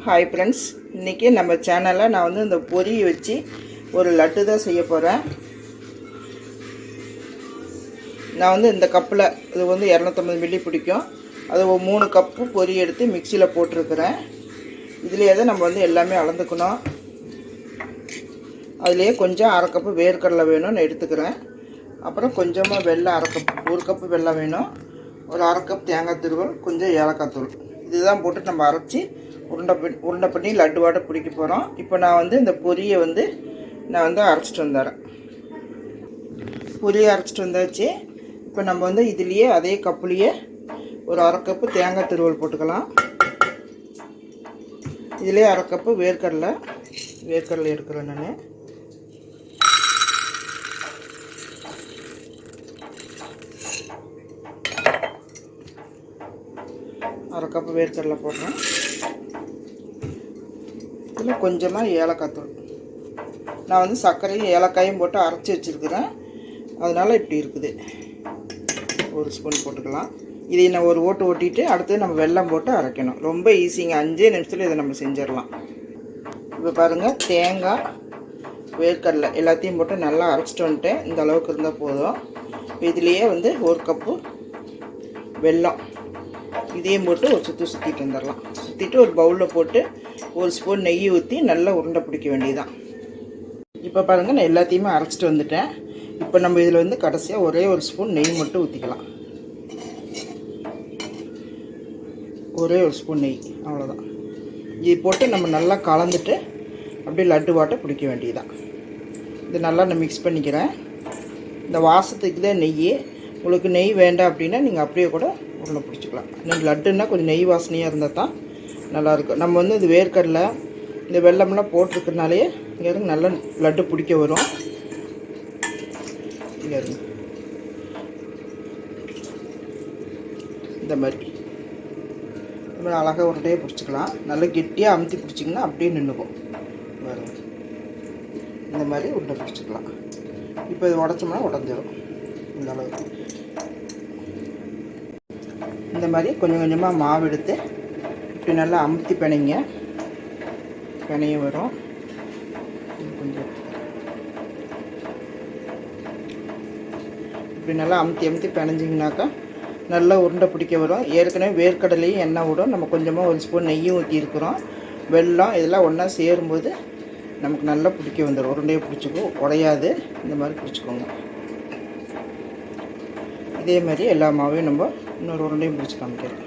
Hi friends, இன்றைக்கி நம்ம சேனலில் நான் இந்த பொரியை வச்சு ஒரு லட்டு தான் செய்ய போகிறேன். நான் இந்த கப்பில் இது 250 மில்லி பிடிக்கும். அது ஒரு 3 கப்பு பொரி எடுத்து மிக்சியில் போட்டிருக்கிறேன். இதுலேயே தான் நம்ம எல்லாமே அளந்துக்கணும். அதுலேயே கொஞ்சம் அரை கப்பு வேர்க்கடலை வேணும்னு எடுத்துக்கிறேன். அப்புறம் கொஞ்சமாக வெல்லம், அரை கப்பு, 1 கப்பு வெல்லம் வேணும். ஒரு அரை கப் தேங்காய் துருவல், கொஞ்சம் ஏலக்காய் தூள், இதுதான் போட்டு நம்ம அரைச்சி உருண்டை பண்ணி லட்டு வாட்டை பிடிக்க போகிறோம். இப்போ நான் இந்த பொரியை நான் அரைச்சிட்டு வந்துடுறேன். பொரியை அரைச்சிட்டு வந்தாச்சு. இப்போ நம்ம இதுலேயே அதே கப்புலேயே ஒரு அரை கப்பு தேங்காய் துருவல் போட்டுக்கலாம். இதிலே அரை கப்பு வேர்க்கடலை எடுக்கிறேன் நான். அரை கப்பு வேர்க்கடலை போடுறேன். இதில் கொஞ்சமாக ஏலக்காய் தூள். நான் சர்க்கரையும் ஏலக்காயும் போட்டு அரைச்சி வச்சுருக்கிறேன். அதனால் இப்படி இருக்குது. 1 ஸ்பூன் போட்டுக்கலாம். இதை நான் ஒரு ஓட்டு ஓட்டிட்டு அடுத்து நம்ம வெல்லம் போட்டு அரைக்கணும். ரொம்ப ஈஸிங்க, 5 நிமிஷத்தில் இதை நம்ம செஞ்சிடலாம். இப்போ பாருங்கள், தேங்காய், வேர்க்கடலை எல்லாத்தையும் போட்டு நல்லா அரைச்சிட்டு வந்துட்டேன். இந்த அளவுக்கு இருந்தால் போதும். இதுலேயே 1 கப்பு வெல்லம், இதையும் போட்டு ஒரு சுற்றிட்டு வந்துடலாம். சுற்றிட்டு ஒரு பவுலில் போட்டு 1 ஸ்பூன் நெய் ஊற்றி நல்லா உருண்டை பிடிக்க வேண்டியதுதான். இப்போ பாருங்கள், நான் எல்லாத்தையுமே அரைச்சிட்டு வந்துட்டேன். இப்போ நம்ம இதில் கடைசியாக ஒரே 1 ஸ்பூன் நெய் மட்டும் ஊற்றிக்கலாம். ஒரே 1 ஸ்பூன் நெய், அவ்வளோதான். இது போட்டு நம்ம நல்லா கலந்துட்டு அப்படியே லட்டு வாட்டை பிடிக்க வேண்டியதுதான். இது நல்லா நான் மிக்ஸ் பண்ணிக்கிறேன். இந்த வாசத்துக்கு தான் நெய். உங்களுக்கு நெய் வேண்டாம் அப்படின்னா நீங்கள் அப்படியே கூட உருண்டை பிடிச்சிக்கலாம். நீங்கள் லட்டுன்னா கொஞ்சம் நெய் வாசனையாக இருந்தால் தான் நல்லாயிருக்கும். நம்ம இது வேர்க்கடலை, இந்த வெல்லம்லாம் போட்டிருக்கனாலே இங்கே நல்லா லட்டு பிடிக்க வரும். இங்கே இந்த மாதிரி அழகாக உருண்டையே பிடிச்சிக்கலாம். நல்லா கெட்டியாக அமுத்தி பிடிச்சிங்கன்னா அப்படியே நின்றுக்கும். வரும் இந்த மாதிரி உருண்டை பிடிச்சிக்கலாம். இப்போ இது உடச்சோம்னா உடஞ்சிடும். இந்த அளவுக்கு இந்த மாதிரி கொஞ்சம் கொஞ்சமாக மாவு எடுத்து இப்படி நல்லா அமுத்தி பிணைங்க. பிணைய வரும். கொஞ்சம் இப்படி நல்லா அமுத்தி பிணைஞ்சிங்கனாக்கா நல்லா உருண்டை பிடிக்க வரும். ஏற்கனவே வேர்க்கடலையும் எண்ணெய் விடும். நம்ம கொஞ்சமாக 1 ஸ்பூன் நெய்யும் ஊற்றிருக்கிறோம். வெல்லம் இதெல்லாம் ஒன்றா சேரும்போது நமக்கு நல்லா பிடிக்க வந்துடும். உருண்டையை பிடிச்சிக்கும், உடையாது. இந்த மாதிரி பிடிச்சிக்கோங்க. இதே மாதிரி எல்லா மாவையும் நம்ம இன்னொரு உருண்டையும் பிடிச்சி காமிக்கிறோம்.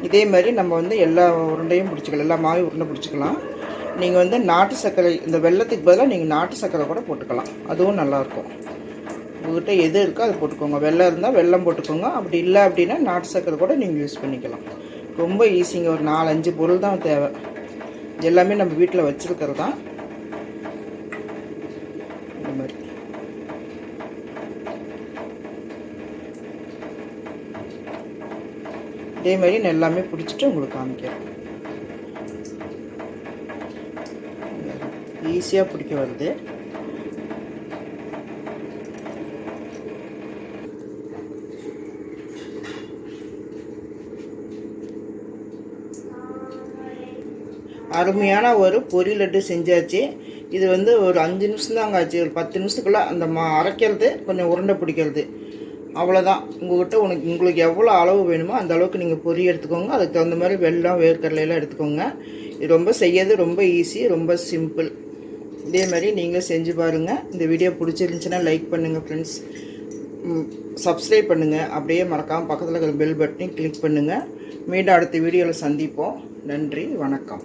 இதே மாதிரி நம்ம எல்லா உருண்டையும் பிடிச்சிக்கலாம். எல்லா மாவையும் உருண்டை பிடிச்சிக்கலாம். நீங்கள் நாட்டு சர்க்கரை, இந்த வெல்லத்துக்கு பதிலாக நீங்கள் நாட்டு சர்க்கரை கூட போட்டுக்கலாம். அதுவும் நல்லாயிருக்கும். உங்கள்கிட்ட எது இருக்கோ அதை போட்டுக்கோங்க. வெல்லம் இருந்தால் வெல்லம் போட்டுக்கோங்க. அப்படி இல்லை அப்படின்னா நாட்டு சர்க்கரை கூட நீங்கள் யூஸ் பண்ணிக்கலாம். ரொம்ப ஈஸிங்க. ஒரு 4-5 பொருள் தான் தேவை. எல்லாமே நம்ம வீட்டில் வச்சுருக்கிறது தான். இந்த மாதிரி இதே மாதிரி நான் எல்லாமே பிடிச்சிட்டு உங்களுக்கு காமிக்கிறேன். ஈஸியாக பிடிக்க வருது. அருமையான ஒரு பொரி லட்டு செஞ்சாச்சு. இது ஒரு 5 நிமிஷம் தாங்க ஆச்சு. ஒரு 10 நிமிஷத்துக்குள்ளே அந்த அரைக்கிறது, கொஞ்சம் உருண்டை பிடிக்கிறது, அவ்வளோதான். உங்களுக்கு எவ்வளோ அளவு வேணுமோ அந்த அளவுக்கு நீங்கள் பொரி எடுத்துக்கோங்க. அதுக்கு தகுந்த மாதிரி வெல்லம், வேர்க்கடலையெல்லாம் எடுத்துக்கோங்க. இது ரொம்ப செய்யறது ரொம்ப ஈஸி, ரொம்ப சிம்பிள். இதே மாதிரி நீங்களும் செஞ்சு பாருங்கள். இந்த வீடியோ பிடிச்சிருந்துச்சுன்னா லைக் பண்ணுங்கள் ஃப்ரெண்ட்ஸ். சப்ஸ்கிரைப் பண்ணுங்கள். அப்படியே மறக்காமல் பக்கத்தில் இருக்கிற பெல் பட்டனையும் கிளிக் பண்ணுங்கள். மீண்டும் அடுத்த வீடியோவில் சந்திப்போம். நன்றி, வணக்கம்.